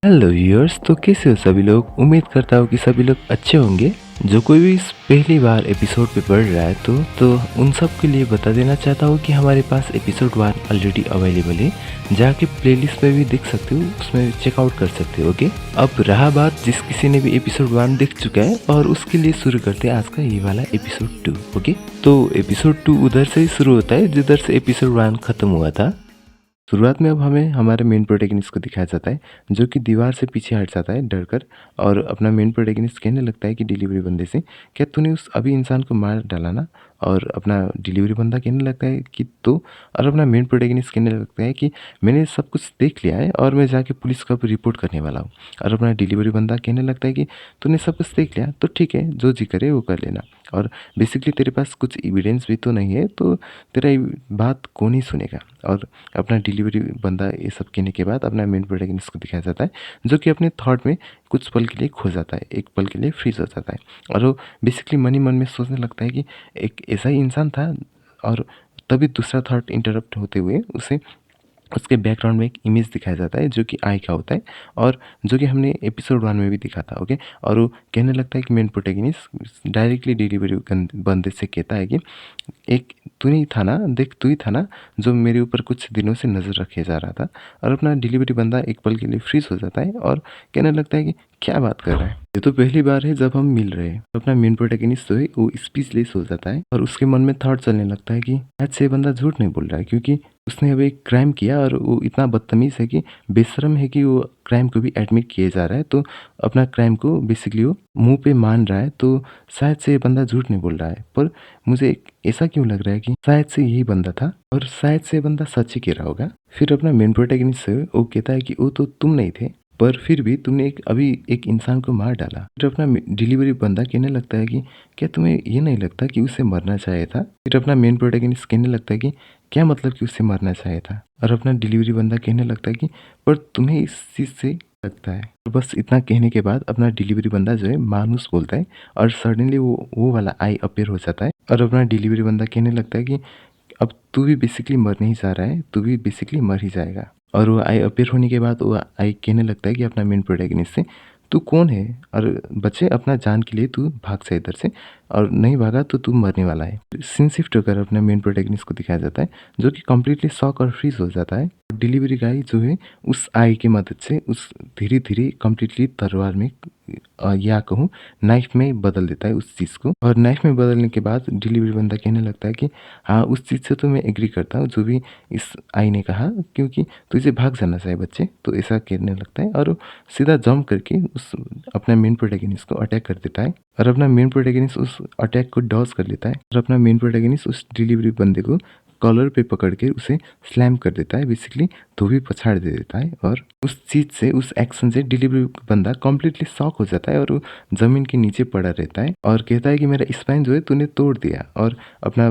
Hello viewers, तो कैसे हो सभी लोग। उम्मीद करता हूँ कि सभी लोग अच्छे होंगे। जो कोई भी इस पहली बार एपिसोड पे पढ़ रहा है तो उन सब के लिए बता देना चाहता हूँ कि हमारे पास एपिसोड 1 ऑलरेडी अवेलेबल है। जाके प्लेलिस्ट में भी देख सकते हो, उसमें चेकआउट कर सकते हो। ओके, अब रहा बात जिस किसी ने भी एपिसोड 1 देख चुका है और उसके लिए शुरू करते हैं आज का ये वाला एपिसोड 2। ओके, तो एपिसोड 2 उधर से ही शुरू होता है जिधर से एपिसोड 1 खत्म हुआ था। शुरुआत में अब हमें हमारे मेन प्रोटैगनिस्ट को दिखाया जाता है जो कि दीवार से पीछे हट जाता है डर कर। और अपना मेन प्रोटैगनिस्ट कहने लगता है कि डिलीवरी बंदे से, क्या तूने उस अभी इंसान को मार डाला ना। और अपना डिलीवरी बंदा कहने लगता है कि तो। और अपना मेन प्रोटैगनिस्ट कहने लगता है कि मैंने सब कुछ देख लिया है और मैं जाके पुलिस को रिपोर्ट करने वाला हूँ। और अपना डिलीवरी बंदा कहने लगता है कि तूने सब कुछ देख लिया तो ठीक है, जो जी करे वो कर लेना। और बेसिकली तेरे पास कुछ एविडेंस भी तो नहीं है, तो तेरा ये बात कौन ही सुनेगा। और अपना डिलीवरी बंदा ये सब कहने के बाद अपना मेन प्रोटैगनिस्ट को दिखाया जाता है जो कि अपने थॉट में कुछ पल के लिए खो जाता है, एक पल के लिए फ्रीज हो जाता है। और वो बेसिकली मन ही मन में सोचने लगता है कि एक ऐसा ही इंसान था। और तभी दूसरा थॉट इंटरप्ट होते हुए उसे उसके बैकग्राउंड में एक इमेज दिखाया जाता है जो कि आई का होता है, और जो कि हमने एपिसोड 1 में भी देखा था। ओके, और वो कहने लगता है कि मेन प्रोटैगनिस्ट डायरेक्टली डिलीवरी बंदे से कहता है कि एक तू नहीं था ना, देख तू ही था ना जो मेरे ऊपर कुछ दिनों से नज़र रखे जा रहा था। और अपना डिलीवरी बंदा एक पल के लिए फ्रीज हो जाता है और कहने लगता है कि क्या बात कर रहा है, ये तो पहली बार है जब हम मिल रहे हैं। तो अपना मेन प्रोटैगनिस्ट जो है वो स्पीचलेस हो जाता है और उसके मन में थॉट चलने लगता है कि शायद से ये बंदा झूठ नहीं बोल रहा है, क्योंकि उसने अभी एक क्राइम किया और वो इतना बदतमीज है कि बेशरम है कि वो क्राइम को भी एडमिट किए जा रहा है। तो अपना क्राइम को बेसिकली वो मुंह पे मान रहा है। तो शायद से ये बंदा झूठ नहीं बोल रहा है, पर मुझे ऐसा क्यों लग रहा है कि शायद से यही बंदा था और शायद से ये बंदा सच ही कह रहा होगा। फिर अपना मेन प्रोटैगनिस्ट से वो कहता है कि वो तो तुम नहीं थे, पर फिर भी तुमने अभी एक इंसान को मार डाला। फिर अपना डिलीवरी बंदा कहने लगता है कि क्या तुम्हें ये नहीं लगता कि उसे मरना चाहिए था। फिर अपना मेन प्रोटैगनिस्ट कहने लगता है कि क्या मतलब कि उसे मरना चाहिए था। और अपना डिलीवरी बंदा कहने लगता है कि पर तुम्हें इस चीज़ से लगता है। तो बस इतना कहने के बाद अपना डिलीवरी बंदा जो है मानुस बोलता है और सडनली वो वाला आई अपीयर हो जाता है। और अपना डिलीवरी बंदा कहने लगता है कि अब तू भी बेसिकली मर नहीं जा रहा है, तू भी बेसिकली मर ही जाएगा। और वो आई अपीयर होने के बाद वो आई कहने लगता है कि अपना मेन प्रोटैगनिस्ट से, तू कौन है और बच्चे अपना जान के लिए तू भाग जा इधर से, और नहीं भागा तो तू मरने वाला है। सीन शिफ्ट होकर अपना मेन प्रोटैगनिस्ट को दिखाया जाता है जो कि कम्प्लीटली शॉक और फ्रीज हो जाता है। डिलीवरी गाय जो है उस आई की मदद से उस धीरे धीरे कम्प्लीटली तलवार में या कहूँ नाइफ में बदल देता है उस चीज़ को। और नाइफ में बदलने के बाद डिलीवरी बंदा कहने लगता है कि हाँ, उस चीज़ से तो मैं एग्री करता हूँ जो भी इस आई ने कहा, क्योंकि तुझे भाग जाना चाहिए बच्चे। तो ऐसा कहने लगता है और वो सीधा जंप करके उस अपना मेन प्रोटैगनिस्ट को अटैक कर देता है। और अपना मेन प्रोटैगनिस्ट उस अटैक को डॉज कर लेता है और अपना मेन प्रोटैगनिस्ट उस डिलीवरी बंदे को कॉलर पे पकड़ के उसे स्लैम कर देता है, बेसिकली धोबी पछाड़ दे देता है। और उस चीज़ से, उस एक्शन से डिलीवरी बंदा कम्प्लीटली शॉक हो जाता है और वो ज़मीन के नीचे पड़ा रहता है और कहता है कि मेरा स्पाइन जो है तूने तोड़ दिया। और अपना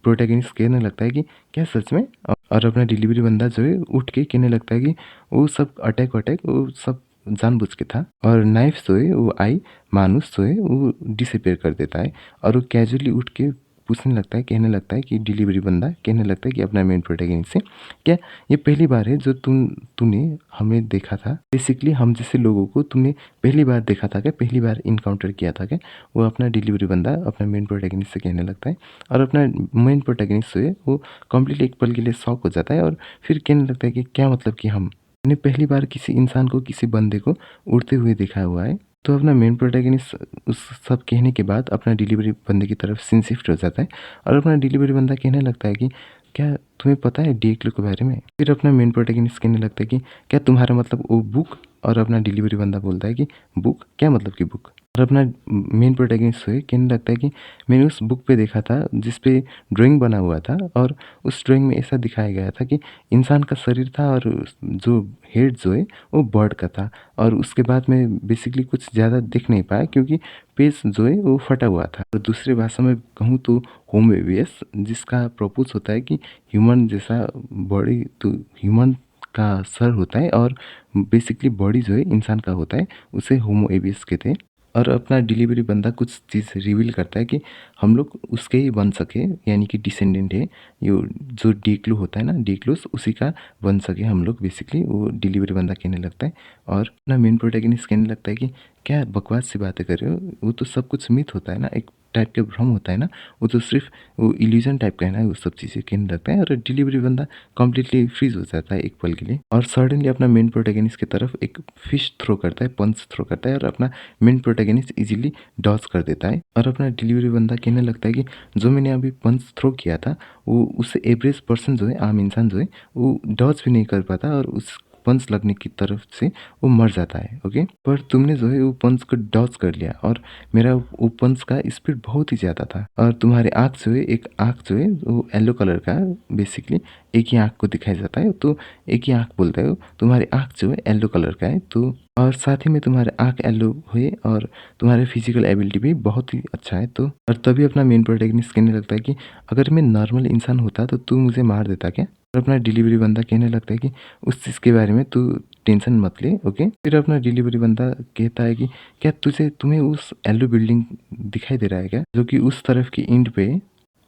प्रोटैगनिस्ट कहने लगता है कि क्या सच में। और अपना डिलीवरी बंदा जो है उठ के कहने लगता है कि वो सब अटैक वटैक वो सब जानबूझ के था। और नाइफ जो है वो आई मानुस जो है वो डिसअपेयर कर देता है। और वो कैजुअली उठ के पूछने लगता है, कहने लगता है कि डिलीवरी बंदा कहने लगता है कि अपना मेन प्रोटैगनिस्ट से, क्या ये पहली बार है जो तूने हमें देखा था। बेसिकली हम जैसे लोगों को तुमने पहली बार देखा था क्या, पहली बार इनकाउंटर किया था क्या। वो अपना डिलीवरी बंदा अपना मेन प्रोटैगनिस्ट से कहने लगता है। और अपना मेन प्रोटैगनिस्ट जो है वो कम्प्लीटली एक पल के लिए शॉक हो जाता है और फिर कहने लगता है कि क्या मतलब कि हमने पहली बार किसी इंसान को, किसी बंदे को उड़ते हुए देखा हुआ है। तो अपना मेन प्रोटैगनिस्ट उस सब कहने के बाद अपना डिलीवरी बंदे की तरफ सीन शिफ्ट हो जाता है और अपना डिलीवरी बंदा कहने लगता है कि क्या तुम्हें पता है डीएक्यू के बारे में। फिर अपना मेन प्रोटैगनिस्ट कहने लगता है कि क्या तुम्हारा मतलब वो बुक। और अपना डिलीवरी बंदा बोलता है कि बुक, क्या मतलब कि बुक। और अपना मेन प्रोटैगनिस्ट है कहने लगता है कि मैंने उस बुक पे देखा था जिस पे ड्राइंग बना हुआ था और उस ड्राइंग में ऐसा दिखाया गया था कि इंसान का शरीर था और जो हेड जो है वो बर्ड का था। और उसके बाद मैं बेसिकली कुछ ज़्यादा देख नहीं पाया क्योंकि पेज जो है वो फटा हुआ था। और दूसरी भाषा में कहूँ तो होमोएबियस, जिसका प्रपोज होता है कि ह्यूमन जैसा बॉडी, तो ह्यूमन का सर होता है और बेसिकली बॉडी जो है इंसान का होता है, उसे होमोएबियस कहते हैं। और अपना डिलीवरी बंदा कुछ चीज़ रिवील करता है कि हम लोग उसके ही बन सके, यानी कि डिसेंडेंट है। ये जो डी क्लू होता है ना, डी क्लूस उसी का बन सके हम लोग, बेसिकली वो डिलीवरी बंदा कहने लगता है। और अपना मेन प्रोटैगनिस्ट कहने लगता है कि क्या बकवास सी बातें कर रहे हो, वो तो सब कुछ मिथ होता है ना, एक टाइप का भ्रम होता है ना, वो तो सिर्फ वो इल्यूजन टाइप का है ना, वो सब चीज़ें कहने लगता है। और डिलीवरी बंदा कम्प्लीटली फ्रीज हो जाता है एक पल के लिए, और सडनली अपना मेन प्रोटैगनिस्ट की तरफ एक फिश थ्रो करता है, पंच थ्रो करता है, और अपना मेन प्रोटैगनिस्ट इजीली डॉज कर देता है। और अपना डिलीवरी बंदा कहने लगता है कि जो मैंने अभी पंच थ्रो किया था, वो उससे एवरेज पर्सन जो है, आम इंसान जो है, वो डॉज भी नहीं कर पाता और उस पंच लगने की तरफ से वो मर जाता है। ओके, पर तुमने जो है वो पंच को डॉज कर लिया, और मेरा वो पंच का स्पीड बहुत ही ज़्यादा था, और तुम्हारे आँख जो है, एक आँख जो है वो येलो कलर का, बेसिकली एक ही आँख को दिखाया जाता है, तो एक ही आँख बोलता है, तुम्हारी आँख जो है येलो कलर का है। तो और साथ ही में तुम्हारे आँख येलो हुए, और तुम्हारे फिजिकल एबिलिटी भी बहुत ही अच्छा है। तो और तभी अपना मेन प्रोटैगनिस्ट कहने लगता है कि अगर मैं नॉर्मल इंसान होता तो तू मुझे मार देता क्या। और अपना डिलीवरी बंदा कहने लगता है कि उस चीज़ के बारे में तू टेंशन मत ले। ओके, फिर अपना डिलीवरी बंदा कहता है कि क्या तुम्हें उस येलो बिल्डिंग दिखाई दे रहा है क्या, जो कि उस तरफ की एंड पे है?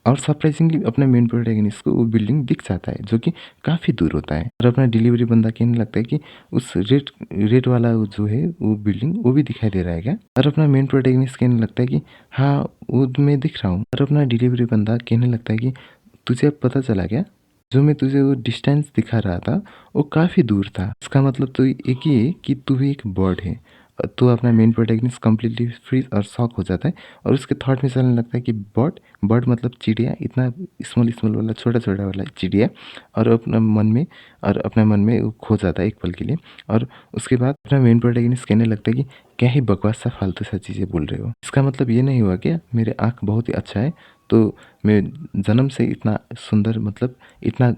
और सरप्राइजिंगली अपने मेन प्रोटैगनिस्ट को वो बिल्डिंग दिख जाता है, जो कि काफ़ी दूर होता है। और अपना डिलीवरी बंदा कहने लगता है कि उस रेड रेड वाला वो जो है वो बिल्डिंग, वो भी दिखाई दे रहा है क्या। और अपना मेन प्रोटैगनिस्ट कहने लगता है कि हाँ, वो मैं दिख रहा हूँ। और अपना डिलीवरी बंदा कहने लगता है कि तुझे अब पता चला क्या, जो मैं तुझे वो डिस्टेंस दिखा रहा था वो काफ़ी दूर था। इसका मतलब तो एक ही है कि तू भी एक बर्ड है। तो अपना मेन प्रोटैगनिस्ट कम्प्लीटली फ्रीज और शॉक हो जाता है, और उसके थॉट में चलने लगता है कि बर्ड, बर्ड मतलब चिड़िया, इतना स्मॉल स्मॉल वाला, छोटा छोटा वाला चिड़िया। और अपना मन में वो खो जाता है एक पल के लिए। और उसके बाद अपना मेन प्रोटैगनिस्ट कहने लगता है कि क्या ही बकवास सा फालतू सा चीज़ें बोल रहे हो, इसका मतलब ये नहीं हुआ क्या मेरे आँख बहुत ही अच्छा है, तो मैं जन्म से इतना सुंदर, मतलब इतना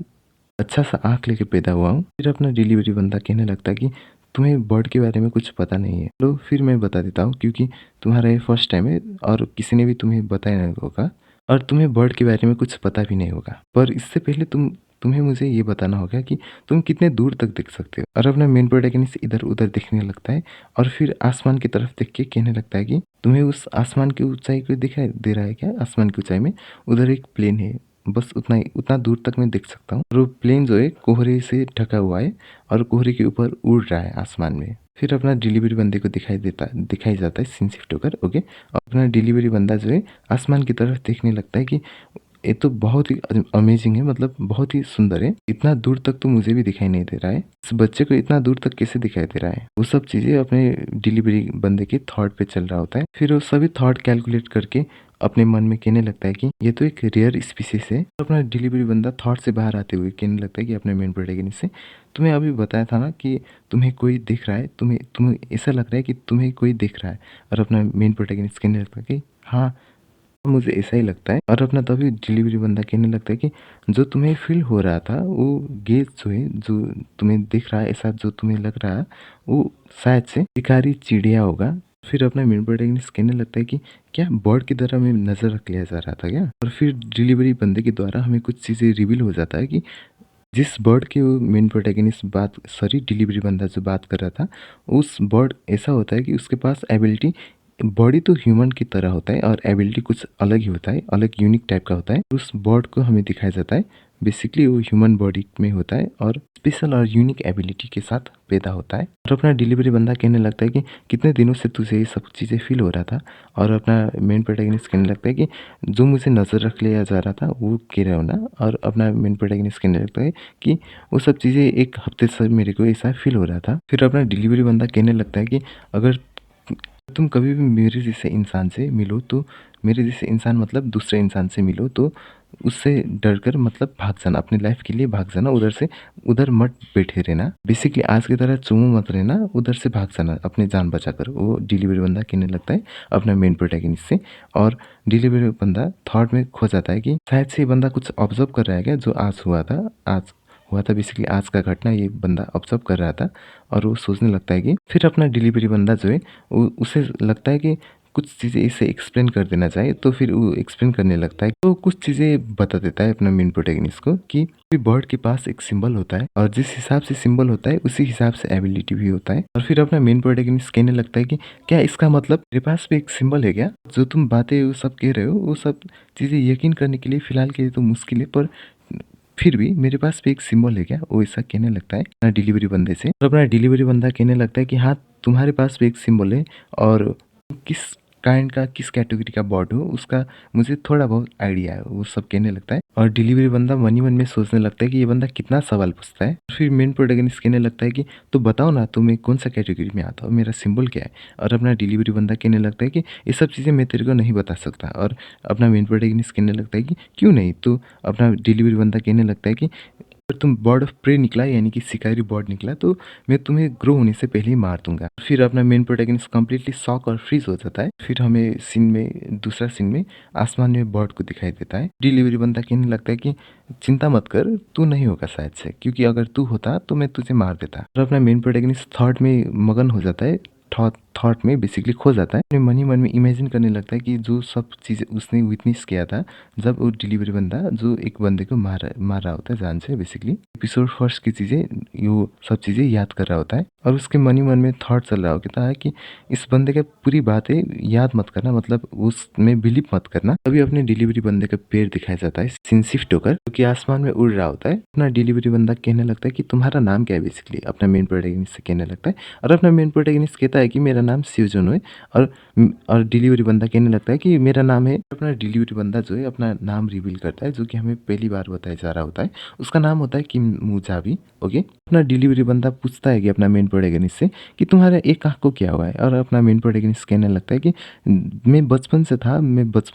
अच्छा सा आँख लेके पैदा हुआ हूँ। फिर अपना डिलीवरी बंदा कहने लगता है कि तुम्हें बर्ड के बारे में कुछ पता नहीं है, तो फिर मैं बता देता हूँ, क्योंकि तुम्हारा ये फर्स्ट टाइम है और किसी ने भी तुम्हें बताया नहीं होगा, और तुम्हें बर्ड के बारे में कुछ पता भी नहीं होगा। पर इससे पहले तुम्हें मुझे ये बताना होगा कि तुम कितने दूर तक देख सकते हो। और अपना मेन प्रोटैगनिस्ट इधर उधर देखने लगता है, और फिर आसमान की तरफ देख के कहने लगता है कि तुम्हें उस आसमान की ऊंचाई को दिखाई दे रहा है क्या। आसमान की ऊंचाई में उधर एक प्लेन है, बस उतना ही, उतना दूर तक मैं देख सकता हूँ। और वो प्लेन जो है कोहरे से ढका हुआ है, और कोहरे के ऊपर उड़ रहा है आसमान में। फिर अपना डिलीवरी बंदे को दिखाई जाता है सीन शिफ्ट होकर। ओके, और अपना डिलीवरी बंदा जो है आसमान की तरफ देखने लगता है कि ये तो बहुत ही अमेजिंग है, मतलब बहुत ही सुंदर है, इतना दूर तक तो मुझे भी दिखाई नहीं दे रहा है, इस बच्चे को इतना दूर तक कैसे दिखाई दे रहा है। वो सब चीज़ें अपने डिलीवरी बंदे के थॉट पे चल रहा होता है। फिर वो सभी थॉट कैलकुलेट करके अपने मन में कहने लगता है कि ये तो एक रेयर स्पीसीज है। तो अपना डिलीवरी बंदा थॉट से बाहर आते हुए कहने लगता है कि अपने मेन प्रोटैगनिस्ट से, तुम्हें अभी बताया था ना कि तुम्हें कोई देख रहा है, तुम्हें तुम्हें ऐसा लग रहा है कि तुम्हें कोई देख रहा है। और अपना मेन प्रोटैगनिस्ट कहने लगता है कि हाँ, मुझे ऐसा ही लगता है। और अपना तभी डिलीवरी बंदा कहने लगता है कि जो तुम्हें फील हो रहा था, वो गेज जो है, जो तुम्हें दिख रहा है, ऐसा जो तुम्हें लग रहा है, वो शायद से शिकारी चिड़िया होगा। फिर अपना मेन प्रोटैगनिस्ट कहने लगता है कि क्या बर्ड की तरह में नजर रख लिया जा रहा था क्या। और फिर डिलीवरी बंदे के द्वारा हमें कुछ चीज़ें रिवील हो जाता है कि जिस बर्ड की वो मेन प्रोटैगनिस्ट बात, सॉरी डिलीवरी बंदा जो बात कर रहा था, उस बर्ड ऐसा होता है कि उसके पास एबिलिटी, बॉडी तो ह्यूमन की तरह होता है और एबिलिटी कुछ अलग ही होता है, अलग यूनिक टाइप का होता है। उस बर्ड को हमें दिखाया जाता है, बेसिकली वो ह्यूमन बॉडी में होता है और स्पेशल और यूनिक एबिलिटी के साथ पैदा होता है। और अपना डिलीवरी बंदा कहने लगता है कि कितने दिनों से तुझे ये सब चीज़ें फील हो रहा था। और अपना मेन प्रोटैगनिस्ट कहने लगता है कि जो मुझे नज़र रख लिया जा रहा था वो कह रहे हो ना। और अपना मेन प्रोटैगनिस्ट कहने लगता है कि वो सब चीज़ें एक हफ्ते से मेरे को ऐसा फील हो रहा था। फिर अपना डिलीवरी बंदा कहने लगता है कि अगर तुम कभी भी मेरे जैसे इंसान से मिलो, तो मेरे जैसे इंसान मतलब दूसरे इंसान से मिलो, तो उससे डरकर मतलब भाग जाना, अपनी लाइफ के लिए भाग जाना, उधर से उधर मत बैठे रहना, बेसिकली आज की तरह चुमू मत रहना, उधर से भाग जाना अपनी जान बचाकर। वो डिलीवरी बंदा कहने लगता है अपना मेन प्रोटैगनिस्ट से। और डिलीवरी बंदा थॉट में खो जाता है कि शायद से ये बंदा कुछ ऑब्जर्व कर रहा है क्या, जो आज हुआ था बेसिकली आज का घटना ये बंदा ऑब्जर्व कर रहा था। और वो सोचने लगता है कि फिर अपना डिलीवरी बंदा जो है, उसे लगता है कि कुछ चीज़ें इसे एक्सप्लेन कर देना चाहे तो फिर वो एक्सप्लेन करने लगता है। तो कुछ चीज़ें बता देता है अपना मेन प्रोटैगनिस्ट को कि बर्ड के पास एक सिंबल होता है और जिस हिसाब से सिंबल होता है उसी हिसाब से एबिलिटी भी होता है। और फिर अपना मेन प्रोटैगनिस्ट कहने लगता है कि क्या इसका मतलब मेरे पास भी एक सिंबल है क्या? जो तुम बातें वो सब कह रहे हो वो सब चीज़ें यकीन करने के लिए फ़िलहाल के लिए तो मुश्किल है, पर फिर भी मेरे पास भी एक सिंबल है क्या? वो ऐसा कहने लगता है अपना डिलीवरी बंदे से। और अपना डिलीवरी बंदा कहने लगता है कि हाँ, तुम्हारे पास भी एक सिंबल है और किस काइंड का, किस कैटेगरी का बॉट हो उसका मुझे थोड़ा बहुत आइडिया है, वो सब कहने लगता है। और डिलीवरी बंदा मन ही मन में सोचने लगता है कि ये बंदा कितना सवाल पूछता है। फिर मेन प्रोटैगनिस्ट कहने लगता है कि तो बताओ ना, तुम्हें कौन सा कैटेगरी में आता हो, मेरा सिंबल क्या है? और अपना डिलीवरी बंदा कहने लगता है कि ये सब चीज़ें मैं तेरे को नहीं बता सकता। और अपना मेन प्रोटैगनिस्ट कहने लगता है कि क्यों नहीं? तो अपना डिलीवरी बंदा कहने लगता है कि अगर तुम बर्ड ऑफ प्रे निकला यानी कि शिकारी बर्ड निकला तो मैं तुम्हें ग्रो होने से पहले ही मार दूंगा। फिर अपना मेन प्रोटैगनिस्ट कंप्लीटली शॉक और फ्रीज हो जाता है। फिर हमें दूसरा सीन में आसमान में बर्ड को दिखाई देता है। डिलीवरी बंदा कहने लगता है कि चिंता मत कर, तू नहीं होगा शायद से, क्योंकि अगर तू होता तो मैं तुझे मार देता। और अपना मेन प्रोटैगनिस्ट थॉट में मगन हो जाता है, थॉट में बेसिकली खो जाता है। अपने मन ही मन में इमेजिन करने लगता है कि जो सब चीज़ें उसने विटनेस किया था जब वो डिलीवरी बंदा जो एक बंदे को मार रहा होता है जान से, बेसिकली एपिसोड फर्स्ट की चीज़ें, यो सब चीज़ें याद कर रहा होता है। और उसके मन ही मन में थॉट चल रहा होता है कि इस बंदे का पूरी बातें याद मत करना, मतलब उसमें बिलीव मत करना। तभी अपने डिलीवरी बंदे का पैर दिखाया जाता है सीन शिफ्ट होकर, जो कि आसमान में उड़ रहा होता है। अपना डिलीवरी बंदा कहने लगता है कि तुम्हारा नाम क्या है, बेसिकली अपना मेन प्रोटैगनिस्ट से कहने लगता है। और अपना मेन प्रोटैगनिस्ट कहता है कि मेरा नाम शिवजोन है। और डिलीवरी बंदा कहने लगता है कि मेरा नाम है। अपना डिलीवरी बंदा जो है अपना नाम रिवील करता है, जो कि हमें पहली बार बताया जा रहा होता है। उसका नाम होता है किम मुजावी। ओके, अपना डिलीवरी बंदा पूछता है कि अपना मेन प्रोटैगनिस्ट से कि तुम्हारा एक आँख को क्या हुआ है? और अपना मेन प्रोटैगनिस्ट कहने लगता है कि मैं बचपन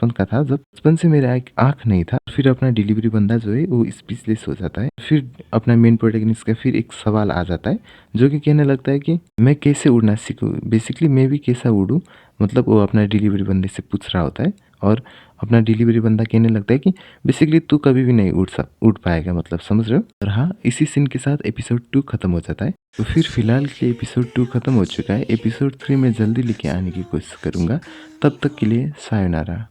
का था जब बचपन से मेरा एक आँख नहीं था। फिर अपना डिलीवरी बंदा जो है वो स्पीचलेस हो जाता है। फिर अपना मेन प्रोटैगनिस्ट का फिर एक सवाल आ जाता है, जो कि कहने लगता है कि मैं कैसे उड़ना सीखूं, बेसिकली मैं भी कैसा उड़ूं। मतलब वो अपना डिलीवरी बंदे से पूछ रहा होता है। और अपना डिलीवरी बंदा कहने लगता है कि बेसिकली तू कभी भी नहीं उड़ पाएगा, मतलब समझ रहे हो। और हाँ, इसी सीन के साथ एपिसोड 2 खत्म हो जाता है। तो फिर फिलहाल के लिए एपिसोड 2 खत्म हो चुका है। एपिसोड 3 में जल्दी लेके आने की कोशिश करूँगा। तब तक के लिए सायोनारा।